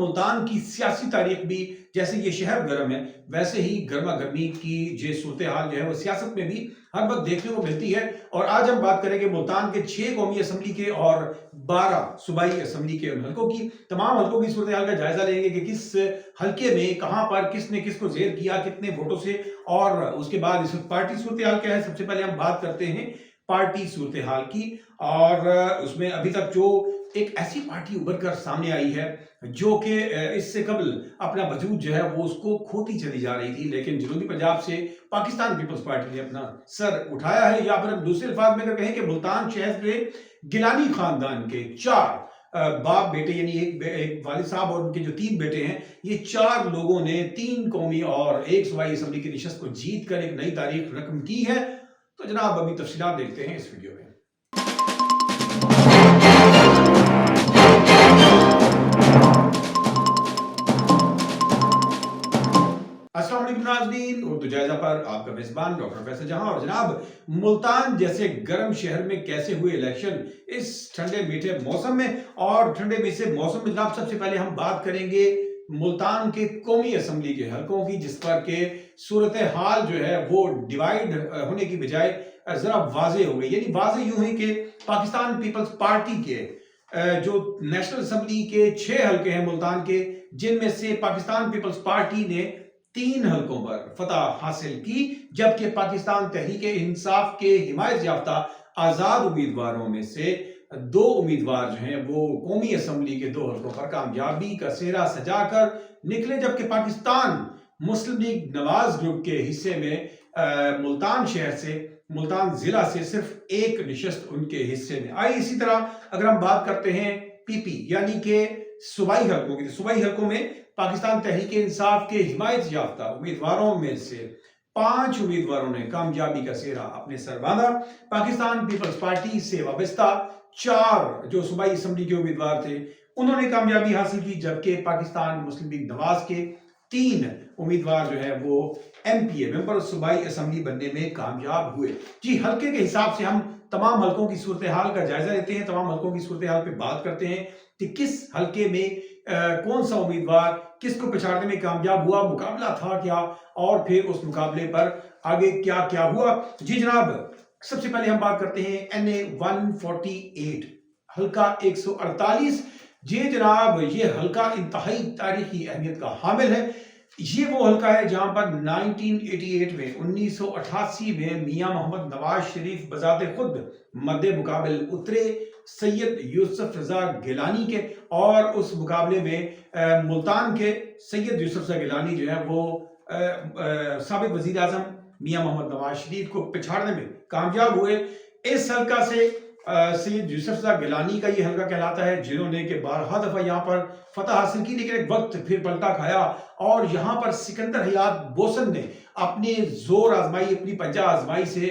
ملتان کی سیاسی تاریخ بھی جیسے یہ شہر گرم ہے ویسے ہی گرما گرمی کی جو صورتحال جو ہے وہ سیاست میں بھی ہر وقت دیکھنے کو ملتی ہے۔ اور آج ہم بات کریں گے ملتان کے 6 قومی اسمبلی کے اور 12 صوبائی اسمبلی کے ان حلقوں کی، تمام حلقوں کی صورتحال کا جائزہ لیں گے کہ کس حلقے میں کہاں پر کس نے کس کو زیر کیا کتنے ووٹوں سے، اور اس کے بعد اس پارٹی صورتحال کیا ہے۔ سب سے پہلے ہم بات کرتے ہیں پارٹی صورتحال کی، اور اس میں ابھی تک جو ایک ایسی پارٹی ابھر کر سامنے آئی ہے جو کہ اس سے قبل اپنا وجود جو ہے وہ اس کو کھوتی چلی جا رہی تھی، لیکن جنوبی پنجاب سے پاکستان پیپلز پارٹی نے اپنا سر اٹھایا ہے، یا پھر دوسرے الفاظ میں اگر کہیں کہ ملتان شہر کے گیلانی خاندان کے 4 باپ بیٹے، یعنی ایک والد صاحب اور ان کے جو 3 بیٹے ہیں، یہ 4 لوگوں نے 3 قومی اور 1 صوبائی اسمبلی کی نشست کو جیت کر ایک نئی تاریخ رقم کی ہے۔ تو جناب ابھی تفصیلات دیکھتے ہیں اس ویڈیو میں۔ السلام علیکم ناظرین، اردو جائزہ پر آپ کا میزبان ڈاکٹر فیصل جہاں۔ اور جناب ملتان جیسے گرم شہر میں کیسے ہوئے الیکشن اس ٹھنڈے میٹھے موسم میں، اور ٹھنڈے میٹھے موسم میں جناب سب سے پہلے ہم بات کریں گے ملتان کے قومی اسمبلی کے حلقوں کی، جس پر کہ صورتحال جو ہے وہ ڈیوائیڈ ہونے کی بجائے ذرا واضح ہو گئی۔ یعنی واضح یوں ہے کہ پاکستان پیپلز پارٹی کے جو نیشنل اسمبلی کے 6 حلقے ہیں ملتان کے، جن میں سے پاکستان پیپلز پارٹی نے 3 حلقوں پر فتح حاصل کی، جبکہ پاکستان تحریک انصاف کے حمایت یافتہ آزاد امیدواروں میں سے 2 امیدوار جو ہیں وہ قومی اسمبلی کے 2 حلقوں پر کامیابی کا سہرا سجا کر نکلے، جبکہ پاکستان مسلم لیگ نواز گروپ کے حصے میں ملتان شہر سے، ملتان ضلع سے صرف 1 نشست ان کے حصے میں آئی۔ اسی طرح اگر ہم بات کرتے ہیں پی پی یعنی کہ صوبائی حلقوں کی، صوبائی حلقوں میں پاکستان تحریک انصاف کے حمایت یافتہ امیدواروں میں سے 5 امیدواروں نے کامیابی کا سہرا اپنے سر باندھا۔ پاکستان پیپلز پارٹی سے وابستہ 4 جو صوبائی اسمبلی کے امیدوار تھے انہوں نے کامیابی حاصل کی، جبکہ پاکستان مسلم لیگ نواز کے 3 امیدوار جو ہے وہ ایم پی اے ممبر صوبائی اسمبلی بننے میں کامیاب ہوئے۔ جی، حلقے کے حساب سے ہم تمام حلقوں کی صورتحال کا جائزہ لیتے ہیں، تمام حلقوں کی صورتحال پہ بات کرتے ہیں کہ کس حلقے میں کون سا امیدوار کس کو پچھاڑنے میں کامیاب ہوا، مقابلہ تھا کیا، اور پھر اس مقابلے پر آگے کیا کیا ہوا۔ جی جناب، سب سے پہلے ہم بات کرتے ہیں این اے 148 حلقہ 148۔ جی جناب، یہ حلقہ انتہائی تاریخی اہمیت کا حامل ہے۔ یہ وہ حلقہ ہے جہاں پر 1988 میں 1988 میں میاں محمد نواز شریف بذات خود مد مقابل اترے سید یوسف رضا گیلانی کے، اور اس مقابلے میں ملتان کے سید یوسف رضا گیلانی جو ہے وہ سابق وزیر اعظم میاں محمد نواز شریف کو پچھاڑنے میں کامیاب ہوئے۔ اس حلقہ سے سید یوسف رضا گیلانی کا یہ حلقہ کہلاتا ہے، جنہوں نے کہ 12 دفعہ یہاں پر فتح حاصل کی، لیکن ایک وقت پھر پلٹا کھایا، اور یہاں پر سکندر حیات بوسن نے اپنے زور آزمائی، اپنی پنجہ آزمائی سے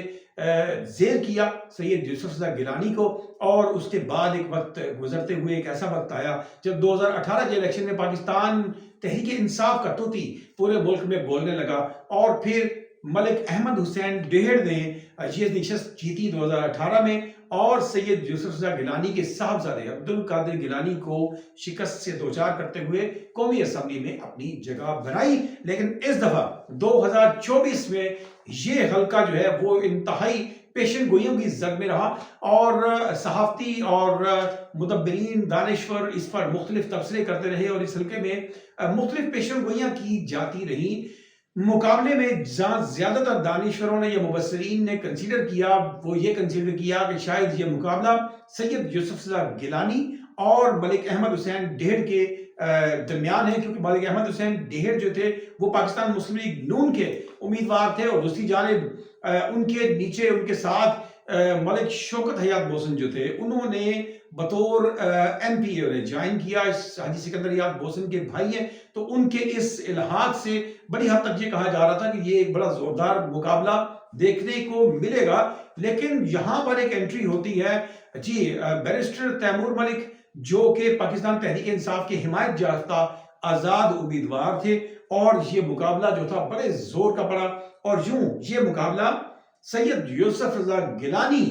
زیر کیا سید یوسف رضا گیلانی کو۔ اور اس کے بعد ایک وقت گزرتے ہوئے ایک ایسا وقت آیا جب 2018 کے الیکشن میں پاکستان تحریک انصاف کا طوطی پورے ملک میں بولنے لگا، اور پھر ملک احمد حسین ڈہر نے یہ نشست جیتی 2018 میں، اور سید یوسف رضا گیلانی کے صاحبزادے عبدالقادر گیلانی کو شکست سے دوچار کرتے ہوئے قومی اسمبلی میں اپنی جگہ بنائی۔ لیکن اس دفعہ 2024 میں یہ حلقہ جو ہے وہ انتہائی پیشن گوئیوں کی زد میں رہا، اور صحافتی اور مدبرین دانشور اس پر مختلف تبصرے کرتے رہے، اور اس حلقے میں مختلف پیشن گوئیاں کی جاتی رہیں۔ مقابلے میں زیادہ تر دانشوروں نے یا مبصرین نے کنسیڈر کیا، وہ یہ کنسیڈر کیا کہ شاید یہ مقابلہ سید یوسف رضا گیلانی اور ملک احمد حسین ڈہر کے درمیان ہے، کیونکہ ملک احمد حسین ڈہر جو تھے وہ پاکستان مسلم لیگ نون کے امیدوار تھے، اور دوسری جانب ان کے نیچے ان کے ساتھ ملک شوکت حیات بوسن جو تھے انہوں نے بطور ایم پی اے جوائن کیا، حاجی سکندر حیات بوسن کے بھائی ہیں، تو ان کے اس الحاق سے بڑی حد تک یہ کہا جا رہا تھا کہ یہ ایک بڑا زوردار مقابلہ دیکھنے کو ملے گا۔ لیکن یہاں پر ایک انٹری ہوتی ہے، جی بیرسٹر تیمور ملک جو کہ پاکستان تحریک انصاف کے حمایت یافتہ آزاد امیدوار تھے، اور یہ مقابلہ جو تھا بڑے زور کا پڑا، اور یوں یہ مقابلہ سید یوسف رضا گیلانی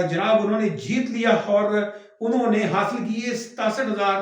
جناب انہوں نے جیت لیا، اور انہوں نے حاصل کیے 67,000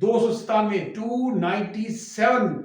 297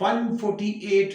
148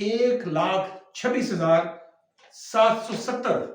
1,26,770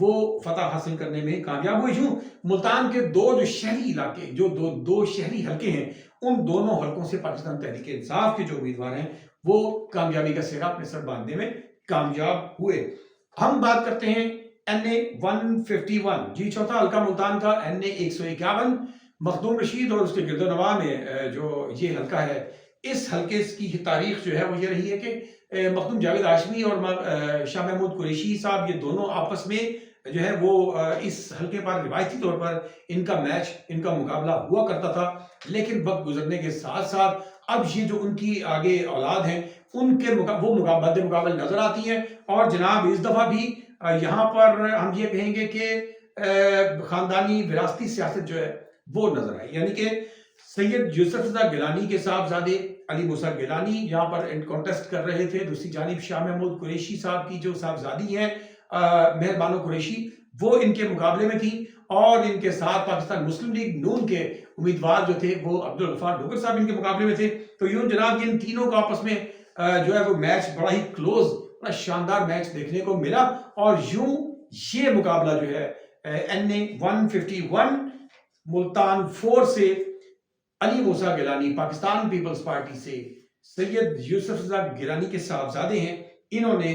وہ فتح حاصل کرنے میں کامیاب ہوئی. یوں ملتان کے جو شہری علاقے جو دو شہری حلقے ہیں ان دونوں حلقوں سے پاکستان تحریک انصاف کے جو امیدوار ہیں وہ کامیابی کا سہرا اپنے سر باندھنے میں کامیاب ہوئے. ہم بات کرتے ہیں NA 151 جی چوتھا حلقہ ملتان کا NA 151 مخدوم رشید اور اس کے گرد و نواح میں جو یہ حلقہ ہے اس حلقے کی تاریخ جو ہے وہ یہ رہی ہے کہ مخدوم جاوید ہاشمی اور شاہ محمود قریشی صاحب یہ دونوں آپس میں جو ہے وہ اس حلقے پر روایتی طور پر ان کا میچ ان کا مقابلہ ہوا کرتا تھا. لیکن وقت گزرنے کے ساتھ ساتھ اب یہ جو ان کی آگے اولاد ہیں ان کے وہ مقابل نظر آتی ہیں. اور جناب اس دفعہ بھی یہاں پر ہم یہ کہیں گے کہ خاندانی وراثتی سیاست جو ہے وہ نظر آئی. یعنی کہ سید یوسف رضا گیلانی کے صاحبزادے علی موسیٰ گیلانی یہاں پر کانٹیسٹ کر رہے تھے. دوسری جانب شاہ محمود قریشی صاحب کی جو صاحبزادی ہیں مہر بانو قریشی وہ ان کے مقابلے میں تھی. اور ان کے ساتھ پاکستان مسلم لیگ نون کے امیدوار جو تھے وہ عبدالغفار ڈوگر صاحب ان کے مقابلے میں تھے. تو یوں جناب ان تینوں کا آپس میں جو ہے وہ میچ بڑا ہی کلوز بڑا شاندار میچ دیکھنے کو ملا. اور یوں یہ مقابلہ جو ہے NA 151 ملتان 4 سے علی موسیٰ گیلانی پاکستان پیپلز پارٹی سے سید یوسف رضا گیلانی کے صاحبزادے ہیں. انہوں نے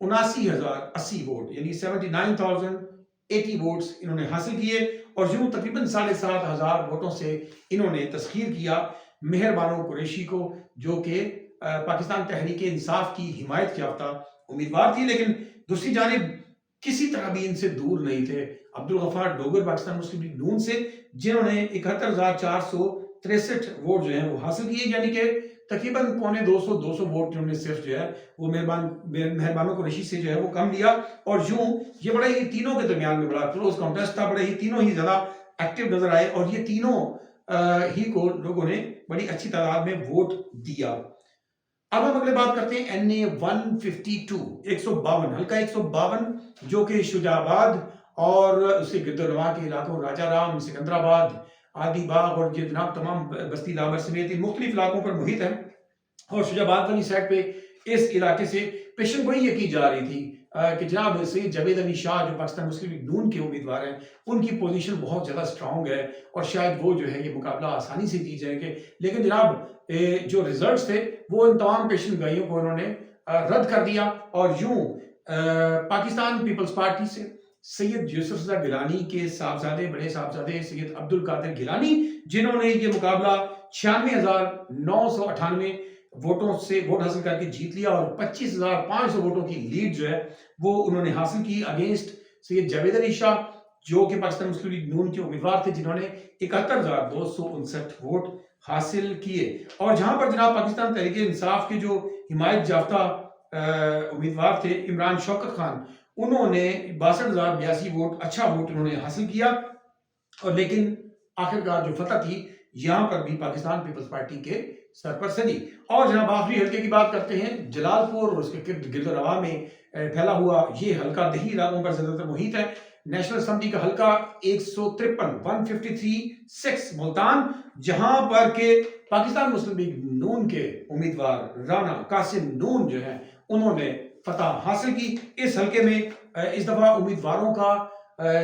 79,080 ووٹ یعنی 79,080 ووٹس انہوں نے حاصل کیے اور یوں تقریباً 7,500 ووٹوں سے انہوں نے تسخیر کیا مہر بانو قریشی کو جو کہ پاکستان تحریک انصاف کی حمایت یافتہ امیدوار تھی. لیکن دوسری جانب کسی طرح بھی ان سے دور نہیں تھے عبدالغفار ڈوگر پاکستان مسلم لیگ نون سے جنہوں نے 71,463 ووٹ جو ہیں وہ حاصل کیے. یعنی کہ تقریباً 200 ووٹ انہوں نے صرف جو ہے وہ مہر بانو قریشی سے جو ہے وہ کم لیا. اور یوں یہ بڑے ہی تینوں کے درمیان میں بڑا کلوز کانٹیسٹ تھا. بڑے ہی تینوں ہی زیادہ ایکٹیو نظر آئے اور یہ تینوں ہی کو لوگوں نے بڑی اچھی تعداد میں ووٹ دیا. اب ہم اگلے بات کرتے ہیں NA 152 152 حلقہ 152 جو کہ شجاع آباد اور اس کے گرد و نواح کے علاقوں راجہ رام سکندر آباد عادی باغ اور یہ جناب تمام بستی لابر سمیت ان مختلف علاقوں پر محیط ہے. اور شجاع آباد والی سائڈ پہ اس علاقے سے پیشن گوئی یہ کی جا رہی تھی کہ جناب سید جاوید علی شاہ جو پاکستان مسلم لیگ نون کے امیدوار ہیں ان کی پوزیشن بہت زیادہ سٹرونگ ہے اور شاید وہ جو ہے یہ مقابلہ آسانی سے جیت جائیں گے. لیکن جناب جو ریزلٹس تھے وہ ان تمام پیشن گوئیوں کو انہوں نے رد کر دیا اور یوں پاکستان پیپلز پارٹی سے سید یوسف رضا گیلانی کے صاحبزادے بڑے صاحبزادے سید عبدالقادر گیلانی جنہوں نے یہ مقابلہ 96,998 ووٹوں سے ووٹ حاصل کر کے جیت لیا اور 25,500 ووٹوں کی لیڈ جو ہے وہ انہوں نے حاصل کی اگینسٹ سید جاوید علی شاہ جو کہ پاکستان مسلم لیگ نون کے امیدوار تھے جنہوں نے 71,259 ووٹ حاصل کیے. اور جہاں پر جناب پاکستان تحریک انصاف کے جو حمایت یافتہ امیدوار تھے عمران شوکت خان انہوں نے 62,082 ووٹ اچھا ووٹ انہوں نے حاصل کیا. اور لیکن آخرکار جو فتح تھی یہاں پر بھی پاکستان پیپلز پارٹی کے سر پر سجی. اور جناب آخری حلقے کی بات کرتے ہیں جلال پور اور اس کے گرد و نواح میں پھیلا ہوا یہ حلقہ دیہی علاقوں پر زیادہ تر محیط ہے. نیشنل اسمبلی کا حلقہ 153 ملتان جہاں پر کہ پاکستان مسلم لیگ نون کے امیدوار رانا قاسم نون جو ہیں انہوں نے فتح حاصل کی. اس حلقے میں اس دفعہ امیدواروں کا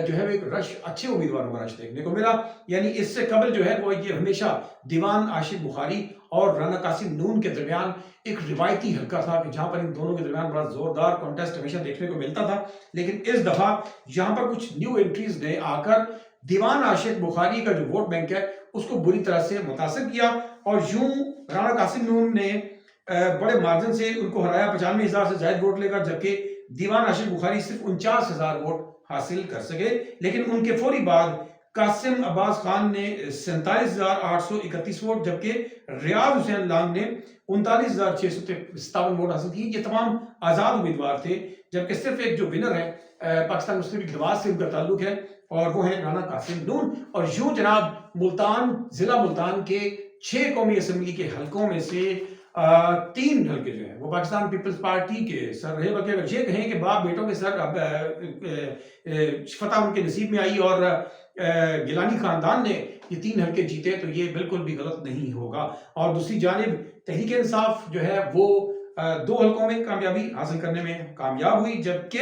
جو ہے ایک رش اچھے امیدواروں کا رش دیکھنے کو ملا. یعنی اس سے قبل جو ہے وہ یہ ہمیشہ دیوان عاشق بخاری اور رانا قاسم نون کے درمیان ایک روایتی حلقہ تھا کہ جہاں پر ان دونوں کے درمیان بڑا زوردار کانٹیسٹ ہمیشہ دیکھنے کو ملتا تھا. لیکن اس دفعہ یہاں پر کچھ نیو انٹریز نے آ کر دیوان عاشق بخاری کا جو ووٹ بینک ہے اس کو بری طرح سے متاثر کیا اور یوں رانا قاسم نون نے بڑے مارجن سے ان کو ہرایا 95,000 سے زائد ووٹ لے کر جبکہ دیوان عاشق بخاری صرف 49,000 ووٹ حاصل کر سکے. لیکن ان کے فوری بعد قاسم عباس خان نے 47,831 ووٹ جبکہ ریاض حسین لانگ نے 39,657 ووٹ حاصل کی. یہ تمام آزاد امیدوار تھے جبکہ صرف ایک جو ونر ہے پاکستان مسلم لیگ نواز سے ان کا تعلق ہے اور وہ ہیں رانا قاسم نون. اور یوں جناب ملتان ضلع ملتان کے 6 قومی اسمبلی کے حلقوں میں سے 3 حلقے جو ہیں وہ پاکستان پیپلز پارٹی کے سر رہے. بلکہ اگر یہ کہیں کہ باپ بیٹوں کے سر فتح ان کے نصیب میں آئی اور گیلانی خاندان نے یہ 3 حلقے جیتے تو یہ بالکل بھی غلط نہیں ہوگا. اور دوسری جانب تحریک انصاف جو ہے وہ 2 حلقوں میں کامیابی حاصل کرنے میں کامیاب ہوئی جبکہ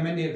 MNA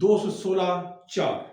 216-4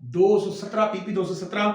217 PP 217।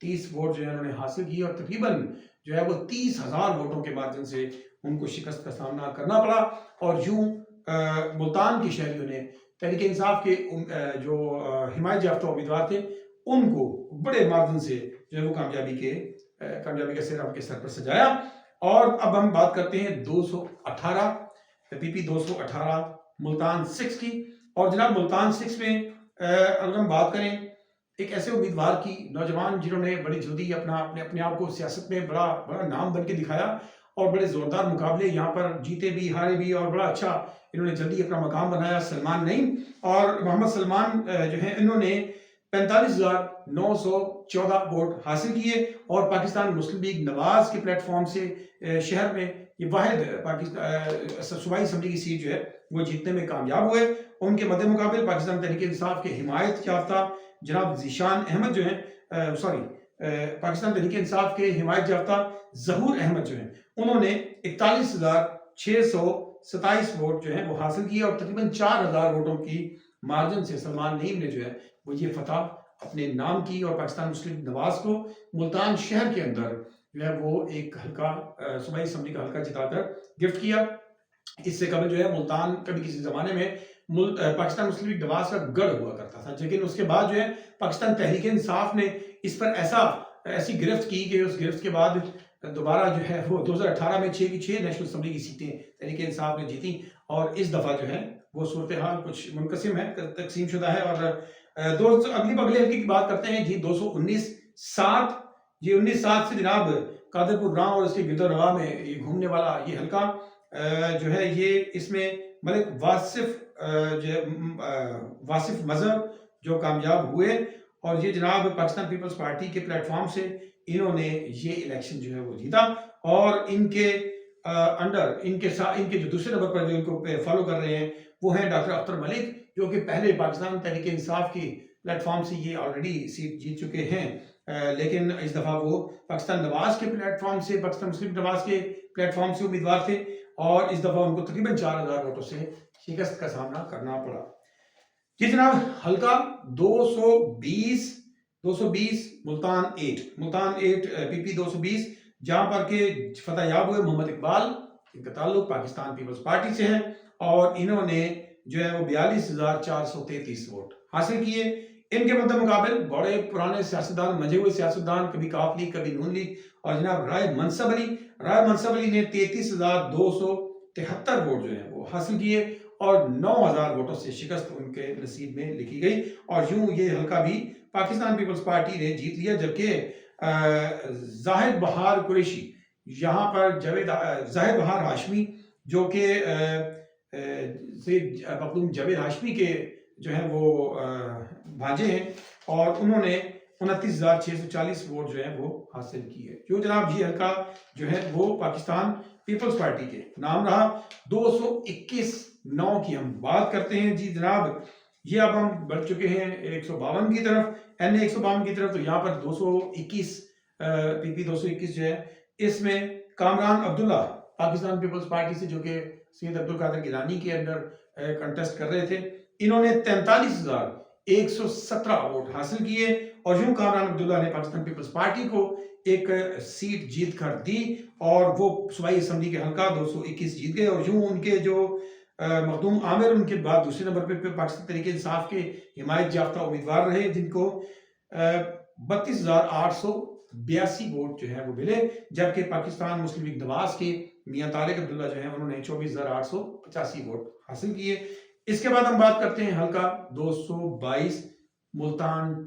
30 ووٹ جو ہے انہوں نے حاصل کیے اور تقریباً جو ہے وہ 30,000 ووٹوں کے مارجن سے ان کو شکست کا سامنا کرنا پڑا، اور یوں ملتان کے شہریوں نے تحریک انصاف کے جو حمایت یافتہ امیدوار تھے ان کو بڑے مارجن سے جو ہے وہ کامیابی کا سہرا ان کے سر پر سجایا۔ اور اب ہم بات کرتے ہیں 218 پی پی 218 ملتان 6 کی، اور جناب ملتان 6 میں اگر ہم بات کریں ایک ایسے امیدوار کی، نوجوان جنہوں نے بڑی جلدی اپنے آپ کو سیاست میں بڑا نام بن کے دکھایا اور بڑے زوردار مقابلے یہاں پر جیتے بھی ہارے بھی اور بڑا اچھا انہوں نے جلدی اپنا مقام بنایا، سلمان نعیم اور محمد سلمان جو ہیں انہوں نے 45,914 ووٹ حاصل کیے، اور پاکستان مسلم لیگ نواز کے پلیٹ فارم سے شہر میں یہ واحد صوبائی اسمبلی کی سیٹ جو ہے وہ جیتنے میں کامیاب ہوئے۔ ان کے مد مقابل پاکستان تحریک انصاف کے حمایت یافتہ جناب ذیشان احمد جو ہیں پاکستان تحریک انصاف کے حمایت یافتہ ظہور احمد جو ہیں انہوں نے 41,627 ووٹ جو ہیں وہ حاصل کیے، اور تقریباً 4,000 ووٹوں کی مارجن سے سلمان نعیم نے جو ہے وہ یہ فتح اپنے نام کی، اور پاکستان مسلم نواز کو ملتان شہر کے اندر جو ہے وہ ایک حلقہ صوبائی اسمبلی کا حلقہ جتا کر گفٹ کیا۔ اس سے قبل جو ہے ملتان کبھی کسی زمانے میں پاکستان مسلم لیگ نواز کا گڑھ ہوا کرتا تھا، لیکن اس کے بعد جو ہے پاکستان تحریک انصاف نے اس پر ایسی گرفت کی کہ اس گرفت کے بعد دوبارہ جو ہے وہ 2018 میں 6 کی 6 نیشنل اسمبلی کی سیٹیں تحریک انصاف نے جیتی، اور اس دفعہ جو ہے وہ صورتحال کچھ منقسم ہے، تقسیم شدہ ہے۔ اور اگلے حلقے کی بات کرتے ہیں جی 219-7، جی 19-7 سے جناب قادرپور راں اور اس کے گرد و نواح میں یہ گھومنے والا یہ حلقہ جو ہے یہ اس میں ملک واصف مذہب جو کامیاب ہوئے، اور یہ جناب پاکستان پیپلز پارٹی کے پلیٹ فارم سے انہوں نے یہ الیکشن جو ہے وہ جیتا، اور ان کے ان کے جو دوسرے نمبر پر جو ان کو فالو کر رہے ہیں وہ ہیں ڈاکٹر اختر ملک، جو کہ پہلے پاکستان تحریک انصاف کی پلیٹ فارم سے یہ آلریڈی سیٹ جیت چکے ہیں، لیکن اس دفعہ وہ پاکستان نواز کے پلیٹ فارم سے، پاکستان مسلم نواز کے پلیٹ فارم سے امیدوار تھے، اور اس دفعہ ان کو تقریباً 4,000 ووٹوں سے شکست کا سامنا کرنا پڑا۔ یہ جناب حلقہ 220 ملتان 8 پی پی 220، جہاں پر کہ فتح یاب ہوئے محمد اقبال، ان کا تعلق پاکستان پیپلز پارٹی سے ہے، اور انہوں نے جو ہے وہ 42,433 ووٹ حاصل کیے۔ ان کے مقابل بڑے پرانے سیاستدان، منجھے ہوئے سیاستدان، کبھی کاف لیگ کبھی نون لیگ، اور جناب رائے منصب علی نے 33,273 ووٹ جو ہیں وہ حاصل کیے، اور 9,000 ووٹوں سے شکست ان کے نصیب میں لکھی گئی، اور یوں یہ حلقہ بھی پاکستان پیپلز پارٹی نے جیت لیا۔ جبکہ زاہد بہار قریشی، یہاں پر زاہد بہار ہاشمی جو کہ سید مخدوم جاوید ہاشمی کے جو ہیں وہ بھانجے ہیں، اور انہوں نے 29,640 ووٹ جو ہیں وہ حاصل کیے۔ جو جناب یہ حلقہ جو ہے وہ پاکستان پیپلز پارٹی کے نام رہا۔ 221-9 کی ہم بات کرتے ہیں جی جناب، یہ اب ہم بڑھ چکے ہیں 152 کی طرف، این 152 کی طرف، تو یہاں پر 221 پی پی 221 جو ہے اس میں کامران عبداللہ پاکستان پیپلز پارٹی سے، جو کہ سید عبدالقادر گیلانی کے اندر کنٹیسٹ کر رہے تھے، انہوں نے 43,117 ووٹ حاصل کیے، اور یوں کامران عبداللہ نے پاکستان پیپلز پارٹی کو ایک سیٹ جیت کر دی، اور وہ صوبائی اسمبلی کے حلقہ 221 جیت گئے، اور یوں ان کے جو مخدوم عامر ان کے بعد دوسرے نمبر پہ پاکستان تحریک انصاف کے حمایت یافتہ امیدوار رہے، جن کو 32,882 ووٹ جو ہے وہ ملے، جبکہ پاکستان مسلم لیگ نواز کے میاں طارق عبداللہ جو ہیں انہوں نے 24,885 ووٹ حاصل کیے۔ اس کے بعد ہم بات کرتے ہیں حلقہ 222 ملتان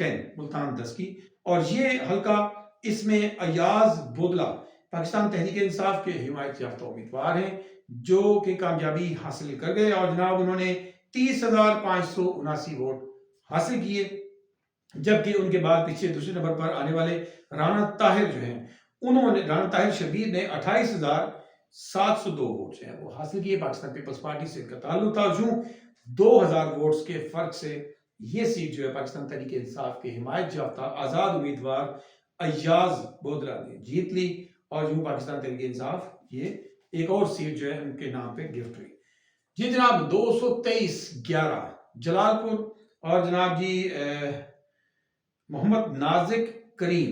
10 کی، اور یہ حلقہ اس میں ایاز بودلہ پاکستان تحریک انصاف کے حمایت یافتہ امیدوار ہیں، جو کہ کامیابی حاصل کر گئے، اور جناب انہوں نے 30,579 ووٹ حاصل کیے، جبکہ ان کے بعد پیچھے دوسرے نمبر پر آنے والے رانا طاہر جو ہیں رانا طاہر شبیر نے 28,702 ووٹ جو ہیں وہ حاصل کیے۔ پاکستان پیپلز پارٹی سے ان کا تعلق تھا، یوں 2,000 ووٹس کے فرق سے یہ سیٹ جو ہے پاکستان تحریک انصاف کے حمایت یافتہ آزاد امیدوار ایاز بودلہ نے جیت لی، اور یوں پاکستان تحریک انصاف یہ ایک اور سیٹ جو ہے ان کے نام پہ گفٹ ہوئی۔ جی جناب 223-11 جلال پور، اور جناب جی محمد نازک کریم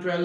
12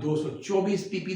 224 PP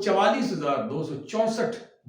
44,264